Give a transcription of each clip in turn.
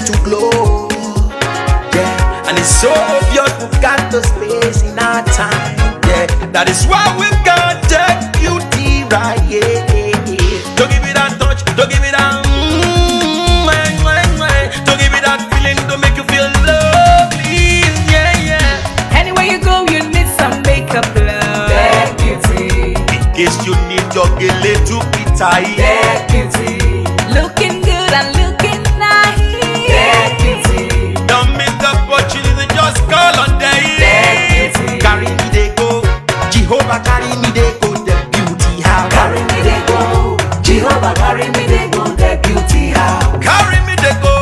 to glow. Yeah, and it's so obvious we've got the space in our time. Yeah, that is why we've got that beauty right. Yeah, don't give it that touch, don't give it that. Don't give it that feeling to make you feel lovely. Yeah, yeah. Anywhere you go, you need some makeup, love. That beauty. In case you need your Gele to be tight. That beauty. Looking good and looking nice. That beauty. Don't miss the opportunity, just call on day. That beauty. Carry me they go, Jehovah carry me they go, the beauty house. Carry me they go, Jehovah carry me they go, the beauty house. Carry me they go,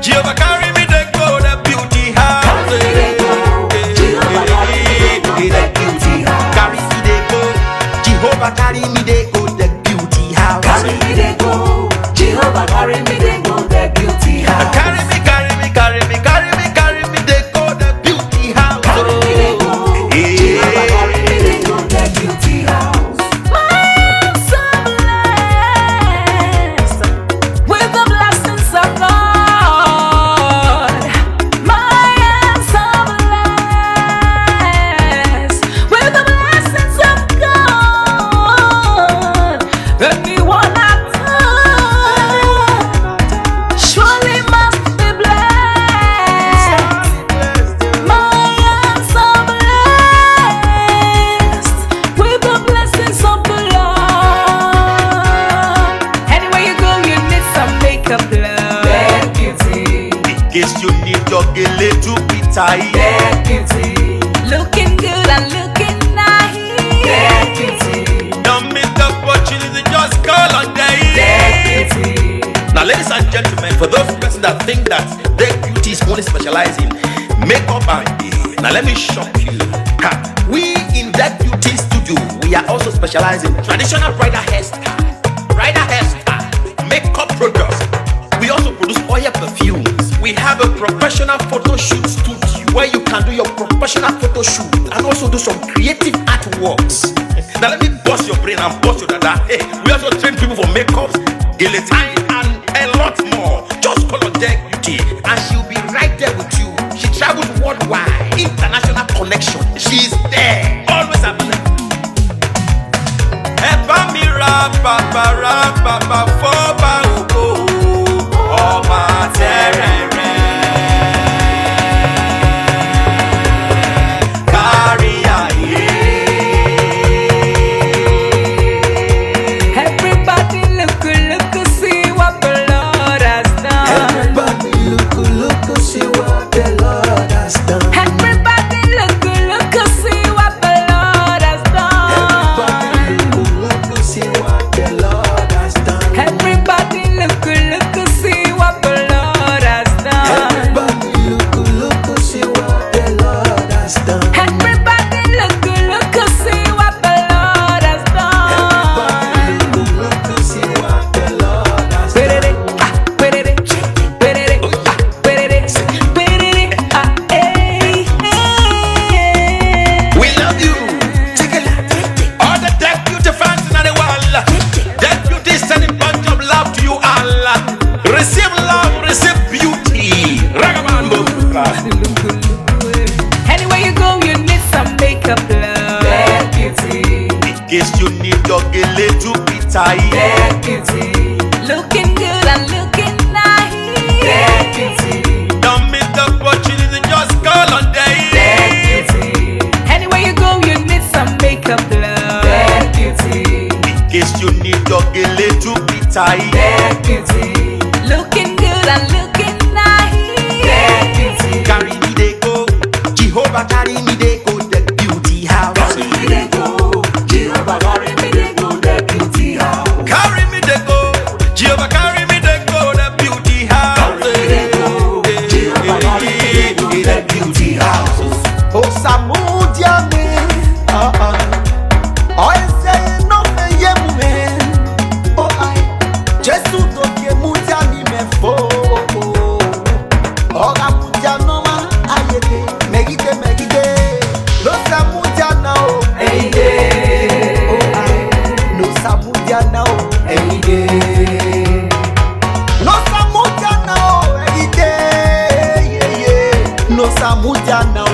Jehovah carry me they go, the beauty house. Carry me they go, Jehovah carry me they go, the beauty house. Carry me they go, Jehovah carry me they go, the beauty house. Carry me they go, Jehovah carry me they go, the beauty house. Carry me, carry me, carry me, carry me, carry me they go, the beauty house. Carry me they go, Jehovah carry me they go, the beauty house. My hands are blessed with the blessings of God. My hands are blessed with the blessings of God. Anyone I touch surely must be blessed. My hands are blessed with the blessings of the Lord. Anywhere you go, you need some makeup, love. That beauty. In case you need your Gele to be tight. That beauty. Looking good and looking nice. That beauty. Don't miss the opportunity, just call on day. That beauty. Now, ladies and gentlemen, for those persons that think that their beauty is only specializing makeup and hair, now let me shock you. Ha. We in that beauty studio, we are also specializing traditional bridal hairstyle, makeup products. We also produce oil perfumes. We have a professional photo shoot studio where you can do your professional photo shoot and also do some creative artworks. Now let me bust your brain and bust your dada. Hey, we also train people for makeups, Gele time, and a lot more. Just call on Deck Beauty and she'll be right there with you. She travels worldwide, international connection. She's there, always available. Eba mi ra baba foba ogo ọba terere. Kárí ayé. Everybody look, see what the Lord has done. Everybody look, see what the Lord has done. Everybody look, see what the Lord has done. Everybody look, see what the Lord has done. Everybody look, see what the Lord has done. Everybody look, see what the Lord has done. Everybody look, see what the Lord has done. Everybody look, see what the Lord has done. We love you. All the Deck Beauty fans in the world. Deck Beauty is sending bunch of love to you all. Receive love, receive beauty. Ragabambo. Anywhere you go, you need some makeup, love. That beauty. In case you need your Gele to be tight. That beauty. Looking good and looking nice. That beauty. Don't miss the opportunity, just call on day. That beauty. Anywhere you go, you need some makeup, love. That beauty. In case you need your Gele to be tight. That beauty. Looking good and looking nice. That beauty. Carry me they go, Jehovah carry me they go, the beauty house. Carry me they go, Jehovah carry me they go, the beauty house. Carry me they go, Jehovah carry me they go, the beauty house. Carry me they go, Jehovah carry me they go, the beauty house. Oh Samudia me, oh say no me ye me, oh I, Jesus do ke mudia mi me fo, oh mudia no ma ayete, megide, no Samudia now, Hey day, oh I, no Samudia now, hey day. no Samudia now, no samujana.